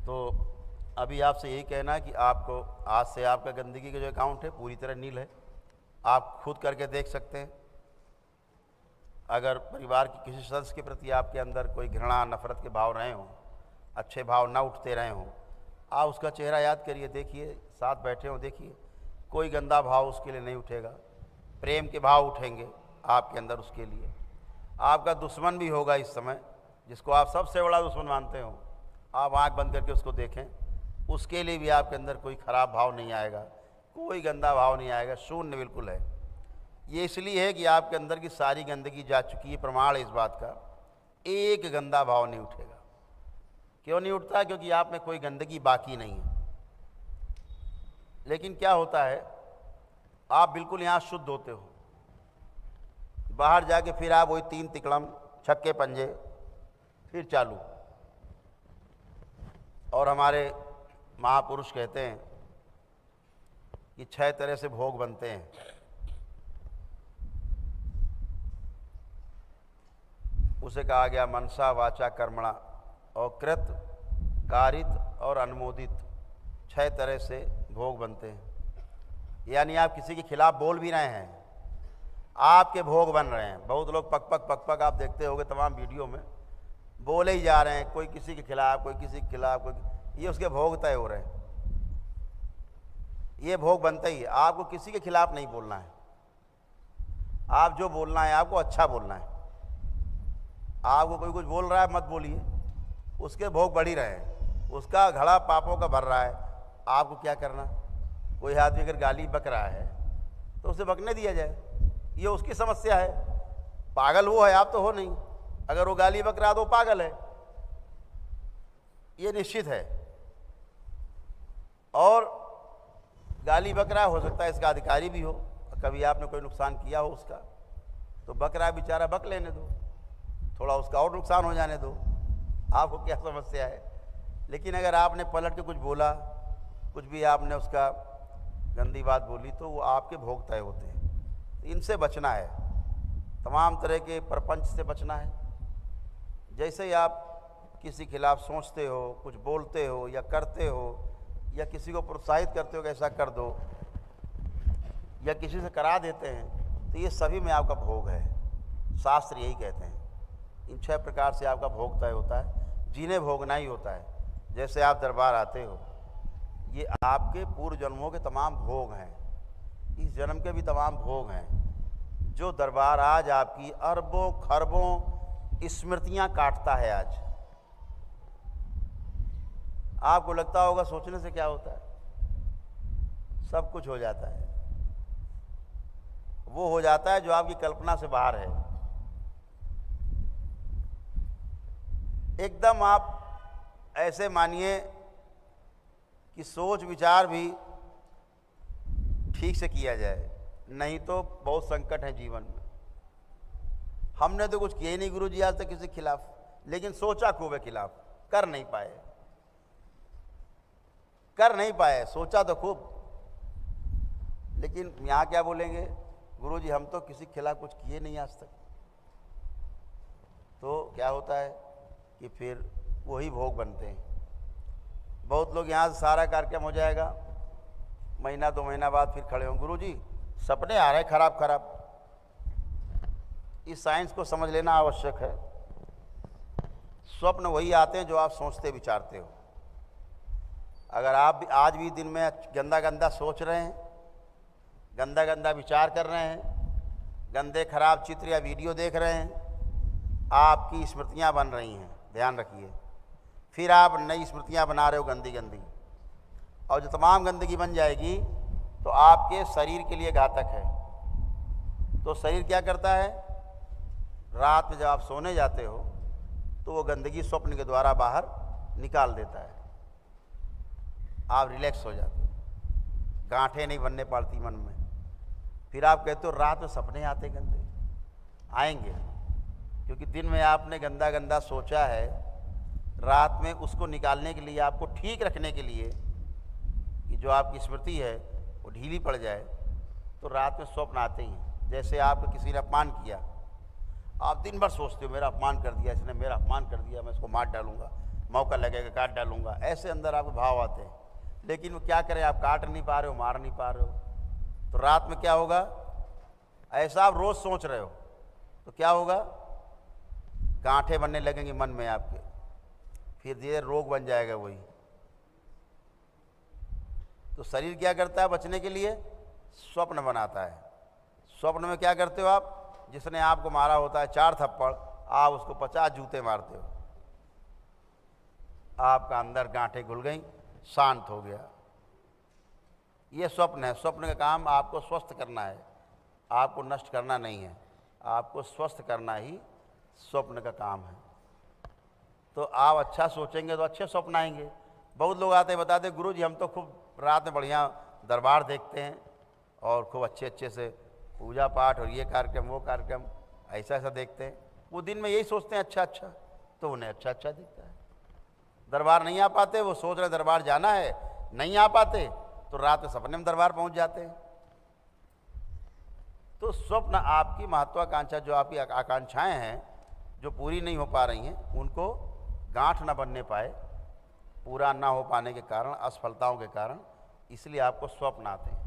तो अभी आपसे यही कहना है कि आपको आज से आपका गंदगी का जो अकाउंट है पूरी तरह नील है। आप खुद करके देख सकते हैं। अगर परिवार के किसी सदस्य के प्रति आपके अंदर कोई घृणा नफरत के भाव रहे हों, अच्छे भाव ना उठते रहे हों, आप उसका चेहरा याद करिए, देखिए, साथ बैठे हों, देखिए, कोई गंदा भाव उसके लिए नहीं उठेगा। प्रेम के भाव उठेंगे आपके अंदर उसके लिए। आपका दुश्मन भी होगा इस समय, जिसको आप सबसे बड़ा दुश्मन मानते हो, आप आंख बंद करके उसको देखें, उसके लिए भी आपके अंदर कोई ख़राब भाव नहीं आएगा, कोई गंदा भाव नहीं आएगा, शून्य बिल्कुल है। ये इसलिए है कि आपके अंदर की सारी गंदगी जा चुकी है। प्रमाण है इस बात का, एक गंदा भाव नहीं उठेगा। क्यों नहीं उठता? क्योंकि आप में कोई गंदगी बाकी नहीं है। लेकिन क्या होता है, आप बिल्कुल यहाँ शुद्ध होते हो, बाहर जाके फिर आप वही 3 तिकड़म छक्के पंजे फिर चालू। और हमारे महापुरुष कहते हैं कि 6 तरह से भोग बनते हैं। उसे कहा गया मनसा वाचा कर्मणा, और कृत कारित और अनुमोदित 6 तरह से भोग बनते हैं। यानी आप किसी के खिलाफ बोल भी रहे हैं, आपके भोग बन रहे हैं। बहुत लोग पक पक पक पक आप देखते होंगे तमाम वीडियो में, बोले ही जा रहे हैं, कोई किसी के खिलाफ, कोई किसी के खिलाफ, ये उसके भोग तय हो रहे हैं। ये भोग बनता ही है। आपको किसी के खिलाफ नहीं बोलना है। आप जो बोलना है आपको अच्छा बोलना है। आपको कोई कुछ बोल रहा है मत बोलिए, उसके भोग बढ़ ही रहे हैं, उसका घड़ा पापों का भर रहा है। आपको क्या करना? कोई आदमी अगर गाली बक रहा है तो उसे बकने दिया जाए, ये उसकी समस्या है। पागल वो है, आप तो हो नहीं। अगर वो गाली बक रहा है तो वो पागल है, ये निश्चित है। और गाली बक रहा हो सकता है इसका अधिकारी भी हो, कभी आपने कोई नुकसान किया हो उसका, तो बक रहा है बेचारा, बक लेने दो, थोड़ा उसका और नुकसान हो जाने दो, आपको क्या समस्या है। लेकिन अगर आपने पलट के कुछ बोला, कुछ भी आपने उसका गंदी बात बोली, तो वो आपके भोग तय होते हैं। तो इनसे बचना है, तमाम तरह के प्रपंच से बचना है। जैसे ही आप किसी खिलाफ सोचते हो, कुछ बोलते हो या करते हो, या किसी को प्रोत्साहित करते हो कि ऐसा कर दो, या किसी से करा देते हैं, तो ये सभी में आपका भोग है। शास्त्र यही कहते हैं। इन 6 प्रकार से आपका भोग तय होता है, जिन्हें भोगना ही होता है। जैसे आप दरबार आते हो, ये आपके पूर्व जन्मों के तमाम भोग हैं, इस जन्म के भी तमाम भोग हैं, जो दरबार आज आपकी अरबों खरबों स्मृतियां काटता है। आज आपको लगता होगा सोचने से क्या होता है, सब कुछ हो जाता है। वो हो जाता है जो आपकी कल्पना से बाहर है। एकदम आप ऐसे मानिए कि सोच विचार भी ठीक से किया जाए, नहीं तो बहुत संकट है जीवन में। हमने तो कुछ किया ही नहीं गुरुजी आज तक किसी के खिलाफ, लेकिन सोचा खूब है खिलाफ, कर नहीं पाए, सोचा तो खूब। लेकिन यहाँ क्या बोलेंगे, गुरुजी हम तो किसी के खिलाफ कुछ किए नहीं आज तक। तो क्या होता है कि फिर वही भोग बनते हैं। बहुत लोग यहाँ से सारा कार्यक्रम हो जाएगा, महीना 2 महीना बाद फिर खड़े हों, गुरुजी सपने आ रहे खराब खराब। इस साइंस को समझ लेना आवश्यक है। स्वप्न वही आते हैं जो आप सोचते विचारते हो। अगर आप आज भी दिन में गंदा गंदा सोच रहे हैं, गंदा गंदा विचार कर रहे हैं, गंदे खराब चित्र या वीडियो देख रहे हैं, आपकी स्मृतियां बन रही हैं, ध्यान रखिए। फिर आप नई स्मृतियां बना रहे हो गंदी गंदी, और जो तमाम गंदगी बन जाएगी तो आपके शरीर के लिए घातक है। तो शरीर क्या करता है, रात में जब आप सोने जाते हो तो वो गंदगी स्वप्न के द्वारा बाहर निकाल देता है, आप रिलैक्स हो जाते हो, गांठें नहीं बनने पड़ती मन में। फिर आप कहते हो रात में सपने आते गंदे, आएंगे, क्योंकि दिन में आपने गंदा गंदा सोचा है। रात में उसको निकालने के लिए, आपको ठीक रखने के लिए कि जो आपकी स्मृति है वो ढीली पड़ जाए, तो रात में स्वप्न आते ही हैं। जैसे आपको किसी ने अपमान किया, आप दिन भर सोचते हो मेरा अपमान कर दिया इसने, मेरा अपमान कर दिया, मैं इसको मार डालूंगा, मौका लगेगा काट डालूंगा, ऐसे अंदर आपके भाव आते हैं। लेकिन वो क्या करें, आप काट नहीं पा रहे हो, मार नहीं पा रहे हो, तो रात में क्या होगा, ऐसा आप रोज सोच रहे हो तो क्या होगा, गांठें बनने लगेंगी मन में आपके, फिर धीरे रोग बन जाएगा वही। तो शरीर क्या करता है बचने के लिए, स्वप्न बनाता है। स्वप्न में क्या करते हो आप, जिसने आपको मारा होता है 4 थप्पड़, आप उसको 50 जूते मारते हो, आपका अंदर गांठें घुल गई, शांत हो गया। ये स्वप्न है। स्वप्न का काम आपको स्वस्थ करना है, आपको नष्ट करना नहीं है, आपको स्वस्थ करना ही स्वप्न का काम है। तो आप अच्छा सोचेंगे तो अच्छे स्वप्न आएंगे। बहुत लोग आते हैं बताते, गुरु जी हम तो खूब रात में बढ़िया दरबार देखते हैं और खूब अच्छे अच्छे से पूजा पाठ और ये कार्यक्रम वो कार्यक्रम ऐसा ऐसा देखते हैं। वो दिन में यही सोचते हैं अच्छा अच्छा, तो उन्हें अच्छा अच्छा दिखता है। दरबार नहीं आ पाते, वो सोच रहे दरबार जाना है, नहीं आ पाते तो रात में सपने में दरबार पहुंच जाते हैं। तो स्वप्न आपकी महत्वाकांक्षा, जो आपकी आकांक्षाएं हैं जो पूरी नहीं हो पा रही हैं, उनको गांठ न बनने पाए, पूरा ना हो पाने के कारण, असफलताओं के कारण, इसलिए आपको स्वप्न आते हैं।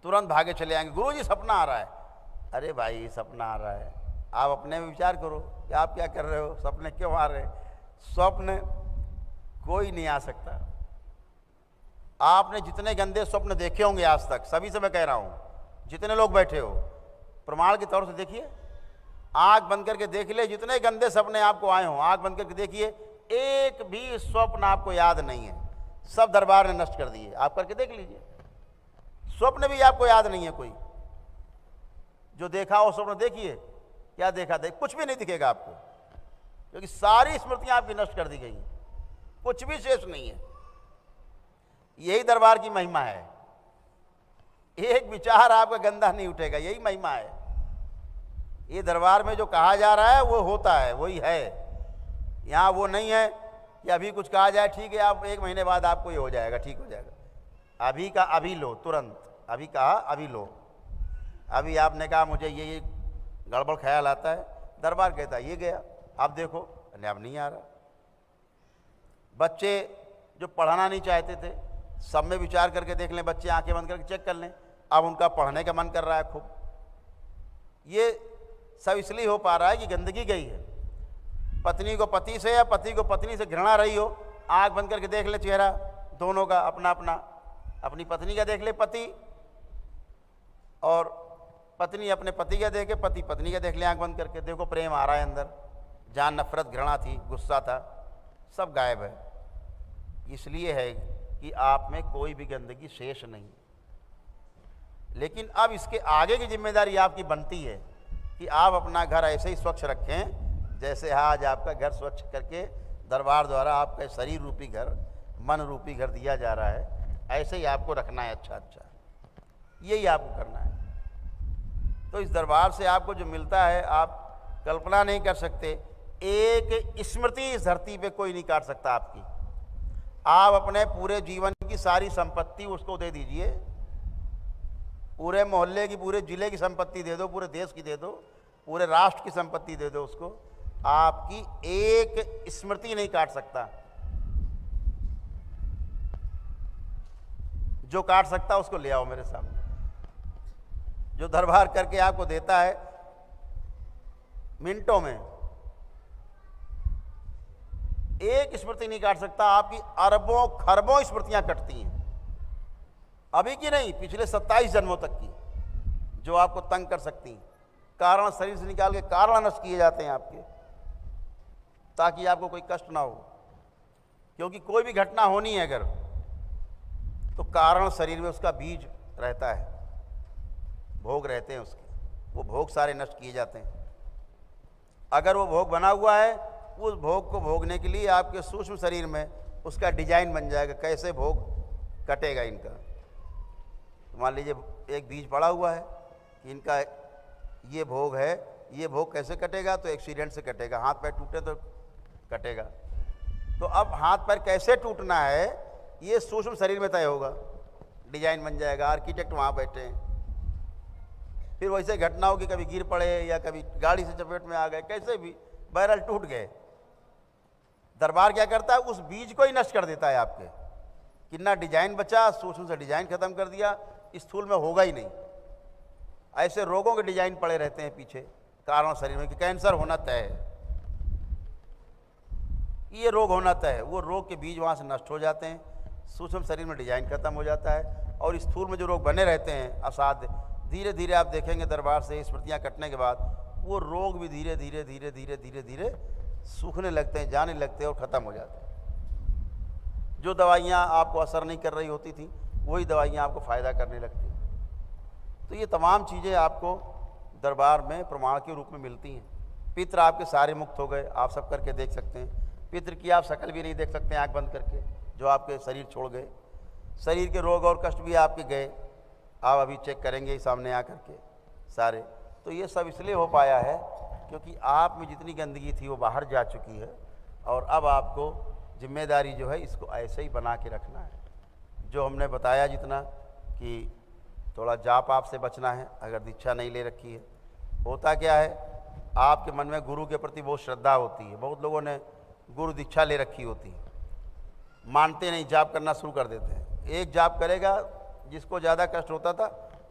तुरंत भागे चले आएंगे, गुरु जी सपना आ रहा है। अरे भाई सपना आ रहा है, आप अपने में विचार करो कि आप क्या कर रहे हो, सपने क्यों आ रहे हैं। स्वप्न कोई नहीं आ सकता। आपने जितने गंदे स्वप्न देखे होंगे आज तक, सभी से मैं कह रहा हूं, जितने लोग बैठे हो, प्रमाण के तौर से देखिए, आंख बंद करके देख ले, जितने गंदे सपने आपको आए हों, आंख बंद करके देखिए, एक भी स्वप्न आपको याद नहीं है, सब दरबार ने नष्ट कर दिए। आप करके देख लीजिए, स्वप्न भी आपको याद नहीं है कोई। जो देखा हो स्वप्न देखिए, क्या देखा, कुछ भी नहीं दिखेगा आपको, क्योंकि सारी स्मृतियां आपकी नष्ट कर दी गई, कुछ भी शेष नहीं है। यही दरबार की महिमा है। एक विचार आपका गंदा नहीं उठेगा, यही महिमा है। ये दरबार में जो कहा जा रहा है वो होता है, वही है। यहाँ वो नहीं है कि अभी कुछ कहा जाए ठीक है, आप 1 महीने बाद आपको ये हो जाएगा, ठीक हो जाएगा। अभी का अभी लो, तुरंत अभी कहा अभी लो। अभी आपने कहा मुझे ये गड़बड़ ख्याल आता है, दरबार कहता है ये गया, आप देखो अब नहीं आ रहा। बच्चे जो पढ़ना नहीं चाहते थे, सब में विचार करके देख लें, बच्चे आंखें बंद करके चेक कर लें, अब उनका पढ़ने का मन कर रहा है खूब। ये सब इसलिए हो पा रहा है कि गंदगी गई है। पत्नी को पति से या पति को पत्नी से घृणा रही हो, आंख बंद करके देख ले चेहरा दोनों का, अपना अपना, अपनी पत्नी का देख ले पति, और पत्नी अपने पति का देखे, पति पत्नी का देख ले आंख बंद करके। देखो प्रेम आ रहा है अंदर, जहाँ नफरत घृणा थी, गुस्सा था, सब गायब है। इसलिए है कि आप में कोई भी गंदगी शेष नहीं। लेकिन अब इसके आगे की जिम्मेदारी आपकी बनती है कि आप अपना घर ऐसे ही स्वच्छ रखें जैसे आज आपका घर स्वच्छ करके दरबार द्वारा आपका शरीर रूपी घर, मन रूपी घर दिया जा रहा है, ऐसे ही आपको रखना है। अच्छा अच्छा, यही आपको करना है। तो इस दरबार से आपको जो मिलता है आप कल्पना नहीं कर सकते। एक स्मृति इस धरती पे कोई नहीं काट सकता आपकी। आप अपने पूरे जीवन की सारी संपत्ति उसको दे दीजिए, पूरे मोहल्ले की, पूरे जिले की संपत्ति दे दो, पूरे देश की दे दो, पूरे राष्ट्र की संपत्ति दे दो उसको, आपकी एक स्मृति नहीं काट सकता। जो काट सकता उसको ले आओ मेरे सामने। जो दरबार करके आपको देता है मिनटों में, एक स्मृति नहीं काट सकता। आपकी अरबों खरबों स्मृतियां कटती हैं, अभी की नहीं, पिछले 27 जन्मों तक की, जो आपको तंग कर सकती हैं। कारण शरीर से निकाल के कारण नष्ट किए जाते हैं आपके, ताकि आपको कोई कष्ट ना हो। क्योंकि कोई भी घटना होनी है अगर, तो कारण शरीर में उसका बीज रहता है, भोग रहते हैं उसके, वो भोग सारे नष्ट किए जाते हैं। अगर वो भोग बना हुआ है, उस भोग को भोगने के लिए आपके सूक्ष्म शरीर में उसका डिजाइन बन जाएगा, कैसे भोग कटेगा इनका। तो मान लीजिए एक बीज पड़ा हुआ है कि इनका ये भोग है, ये भोग कैसे कटेगा, तो एक्सीडेंट से कटेगा, हाथ पैर टूटे तो कटेगा। तो अब हाथ पैर कैसे टूटना है ये सूक्ष्म शरीर में तय होगा, डिजाइन बन जाएगा, आर्किटेक्ट वहाँ बैठे हैं। फिर वैसे घटना हो कि कभी गिर पड़े या कभी गाड़ी से चपेट में आ गए, कैसे भी बहरहाल टूट गए। दरबार क्या करता है, उस बीज को ही नष्ट कर देता है आपके। कितना डिजाइन बचा, सूक्ष्म से डिजाइन खत्म कर दिया, स्थूल में होगा ही नहीं। ऐसे रोगों के डिजाइन पड़े रहते हैं पीछे कारण शरीर में कि कैंसर होना तय है, ये रोग होना तय है। वो रोग के बीज वहाँ से नष्ट हो जाते हैं, सूक्ष्म शरीर में डिजाइन खत्म हो जाता है, और स्थूल में जो रोग बने रहते हैं असाध्य, धीरे धीरे आप देखेंगे दरबार से स्मृतियाँ कटने के बाद वो रोग भी धीरे धीरे धीरे धीरे धीरे धीरे सूखने लगते हैं, जाने लगते हैं और ख़त्म हो जाते हैं। जो दवाइयाँ आपको असर नहीं कर रही होती थी वही दवाइयाँ आपको फ़ायदा करने लगती। तो ये तमाम चीज़ें आपको दरबार में प्रमाण के रूप में मिलती हैं। पितृ आपके सारे मुक्त हो गए, आप सब करके देख सकते हैं। पितृ की आप शकल भी नहीं देख सकते आँख बंद करके, जो आपके शरीर छोड़ गए। शरीर के रोग और कष्ट भी आपके गए, आप अभी चेक करेंगे ही सामने आ करके सारे। तो ये सब इसलिए हो पाया है क्योंकि आप में जितनी गंदगी थी वो बाहर जा चुकी है, और अब आपको जिम्मेदारी जो है इसको ऐसे ही बना के रखना है। जो हमने बताया जितना कि थोड़ा जाप आप से बचना है अगर दीक्षा नहीं ले रखी है। होता क्या है, आपके मन में गुरु के प्रति बहुत श्रद्धा होती है, बहुत लोगों ने गुरु दीक्षा ले रखी होती है, मानते नहीं, जाप करना शुरू कर देते हैं। एक जाप करेगा, जिसको ज़्यादा कष्ट होता था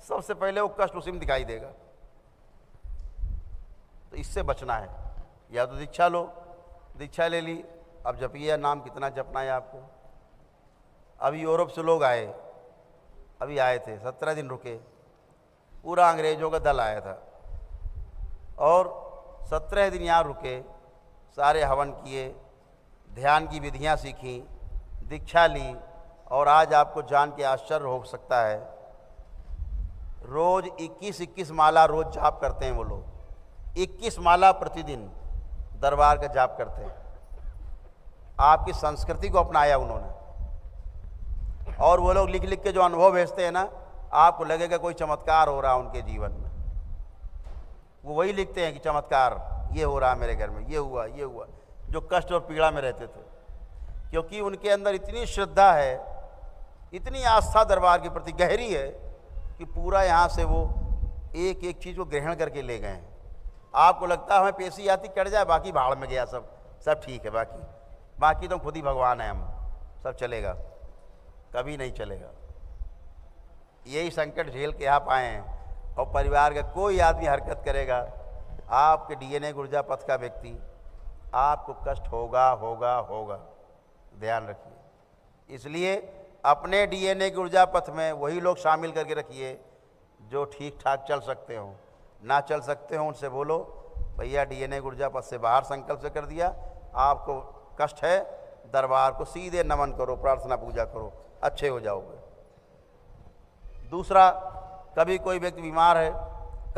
सबसे पहले वो कष्ट उसी में दिखाई देगा। तो इससे बचना है, या तो दीक्षा लो, दीक्षा ले ली, अब जपिए नाम, कितना जपना है आपको। अभी यूरोप से लोग आए, अभी आए थे, 17 दिन रुके, पूरा अंग्रेजों का दल आया था, और 17 दिन यहाँ रुके, सारे हवन किए, ध्यान की विधियाँ सीखी, दीक्षा ली, और आज आपको जान के आश्चर्य हो सकता है, रोज़ 21-21 माला रोज़ जाप करते हैं वो लोग। 21 माला प्रतिदिन दरबार का जाप करते हैं। आपकी संस्कृति को अपनाया उन्होंने, और वो लोग लिख लिख के जो अनुभव भेजते हैं ना, आपको लगेगा कोई चमत्कार हो रहा है उनके जीवन में। वो वही लिखते हैं कि चमत्कार ये हो रहा है मेरे घर में, ये हुआ, ये हुआ, जो कष्ट और पीड़ा में रहते थे। क्योंकि उनके अंदर इतनी श्रद्धा है, इतनी आस्था दरबार के प्रति गहरी है कि पूरा यहाँ से वो एक एक चीज़ को ग्रहण करके ले गए हैं। आपको लगता है हमें पेशी आती चढ़ जाए, बाकी भाड़ में गया, सब ठीक है, बाकी तो खुद ही भगवान है, हम सब चलेगा, कभी नहीं चलेगा। यही संकट झेल के आप आए हैं, और परिवार का कोई आदमी हरकत करेगा, आपके डीएनए ऊर्जा पथ का व्यक्ति, आपको कष्ट होगा होगा होगा, ध्यान रखिए। इसलिए अपने डीएनए की ऊर्जा पथ में वही लोग शामिल करके रखिए जो ठीक ठाक चल सकते हो। ना चल सकते हो उनसे बोलो, भैया डीएनए ऊर्जा पथ से बाहर संकल्प से कर दिया, आपको कष्ट है, दरबार को सीधे नमन करो, प्रार्थना पूजा करो, अच्छे हो जाओगे। दूसरा, कभी कोई व्यक्ति बीमार है,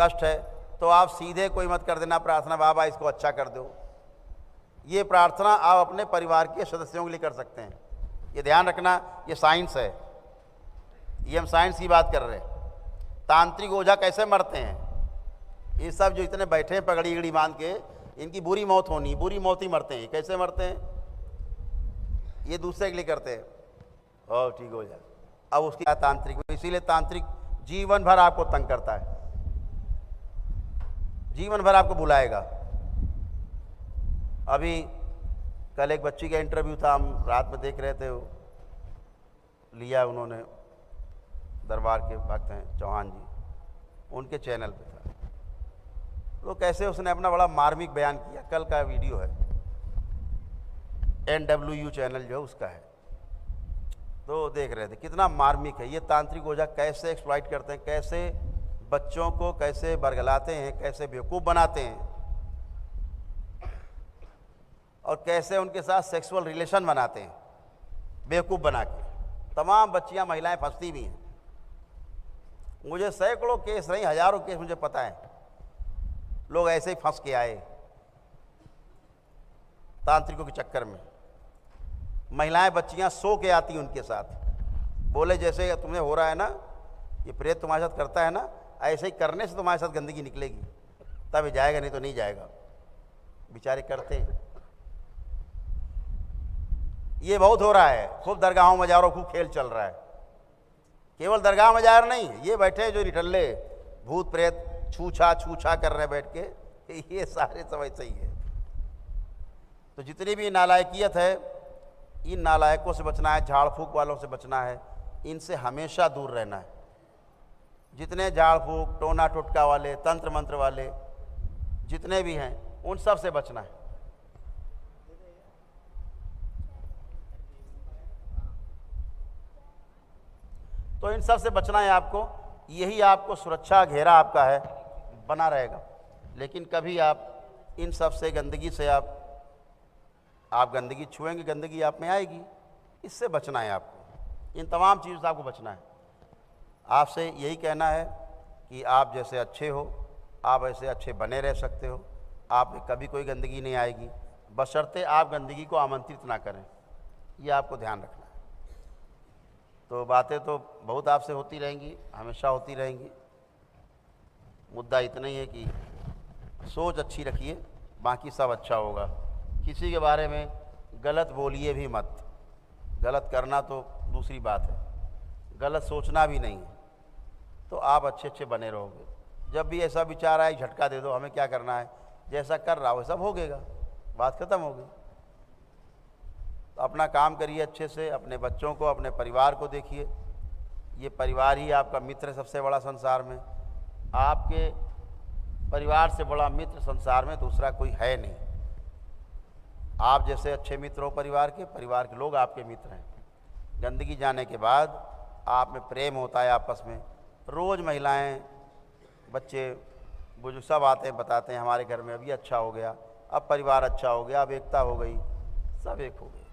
कष्ट है, तो आप सीधे कोई मत कर देना प्रार्थना, बाबा इसको अच्छा कर दो। ये प्रार्थना आप अपने परिवार के सदस्यों के लिए कर सकते हैं। ये ध्यान रखना, ये साइंस है, ये हम साइंस की बात कर रहे हैं। तांत्रिक ओझा कैसे मरते हैं, ये सब जो इतने बैठे हैं पगड़ी गड़ी बांध के, इनकी बुरी मौत होनी, बुरी मौत ही मरते हैं। कैसे मरते हैं, ये दूसरे के लिए करते हैं, और ठीक हो जाए। अब उसकी तांत्रिक, इसीलिए तांत्रिक जीवन भर आपको तंग करता है, जीवन भर आपको बुलाएगा। अभी कल एक बच्ची का इंटरव्यू था, हम रात में देख रहे थे, लिया उन्होंने, दरबार के भक्त हैं चौहान जी, उनके चैनल पे था। तो कैसे उसने अपना बड़ा मार्मिक बयान किया, कल का वीडियो है, NWU चैनल जो है उसका है, तो देख रहे थे कितना मार्मिक है। ये तांत्रिक ओझा कैसे एक्सप्लॉइट करते हैं, कैसे बच्चों को कैसे बरगलाते हैं, कैसे बेवकूफ़ बनाते हैं, और कैसे उनके साथ सेक्सुअल रिलेशन बनाते हैं बेवकूफ़ बना के। तमाम बच्चियां महिलाएं फंसती भी हैं। मुझे सैकड़ों केस नहीं, हजारों केस मुझे पता है, लोग ऐसे ही फंस के आए तांत्रिकों के चक्कर में। महिलाएं बच्चियां सो के आती उनके साथ, बोले जैसे तुम्हें हो रहा है ना, ये प्रेत तुम्हारे साथ करता है ना, ऐसे ही करने से तुम्हारे साथ गंदगी निकलेगी, तब जाएगा, नहीं तो नहीं जाएगा। बेचारे करते हैं, ये बहुत हो रहा है, खूब दरगाहों मजारों खूब खेल चल रहा है। केवल दरगाह मजार नहीं, ये बैठे जो निठल्ले भूत प्रेत छूछा कर रहे बैठ के, ये सारे सब ऐसे ही है। तो जितनी भी नालायकियत है, इन नालायकों से बचना है, झाड़ फूक वालों से बचना है, इनसे हमेशा दूर रहना है। जितने झाड़ फूक, टोना टोटका वाले, तंत्र मंत्र वाले जितने भी हैं, उन सब से बचना है। तो इन सब से बचना है आपको, यही आपको सुरक्षा घेरा आपका है, बना रहेगा। लेकिन कभी आप इन सब से, गंदगी से आप गंदगी छुएंगे, गंदगी आप में आएगी, इससे बचना है आपको। इन तमाम चीज़ों से आपको बचना है। आपसे यही कहना है कि आप जैसे अच्छे हो, आप ऐसे अच्छे बने रह सकते हो, आप में कभी कोई गंदगी नहीं आएगी, बशर्ते आप गंदगी को आमंत्रित ना करें। ये आपको ध्यान रखना है। तो बातें तो बहुत आपसे होती रहेंगी, हमेशा होती रहेंगी। मुद्दा इतना ही है कि सोच अच्छी रखिए, बाकी सब अच्छा होगा। किसी के बारे में गलत बोलिए भी मत। गलत करना तो दूसरी बात है, गलत सोचना भी नहीं है। तो आप अच्छे अच्छे बने रहोगे। जब भी ऐसा विचार आए, झटका दे दो, हमें क्या करना है, जैसा कर रहा हो वैसा भोगेगा, बात खत्म हो गई। तो अपना काम करिए अच्छे से, अपने बच्चों को, अपने परिवार को देखिए। ये परिवार ही आपका मित्र है सबसे बड़ा संसार में। आपके परिवार से बड़ा मित्र संसार में दूसरा कोई है नहीं। आप जैसे अच्छे मित्र हो परिवार के लोग आपके मित्र हैं। गंदगी जाने के बाद आप में प्रेम होता है आपस में। रोज़ महिलाएं, बच्चे, बुजुर्ग सब आते हैं, बताते हैं हमारे घर में अभी अच्छा हो गया, अब परिवार अच्छा हो गया, अब एकता हो गई, सब एक हो गया।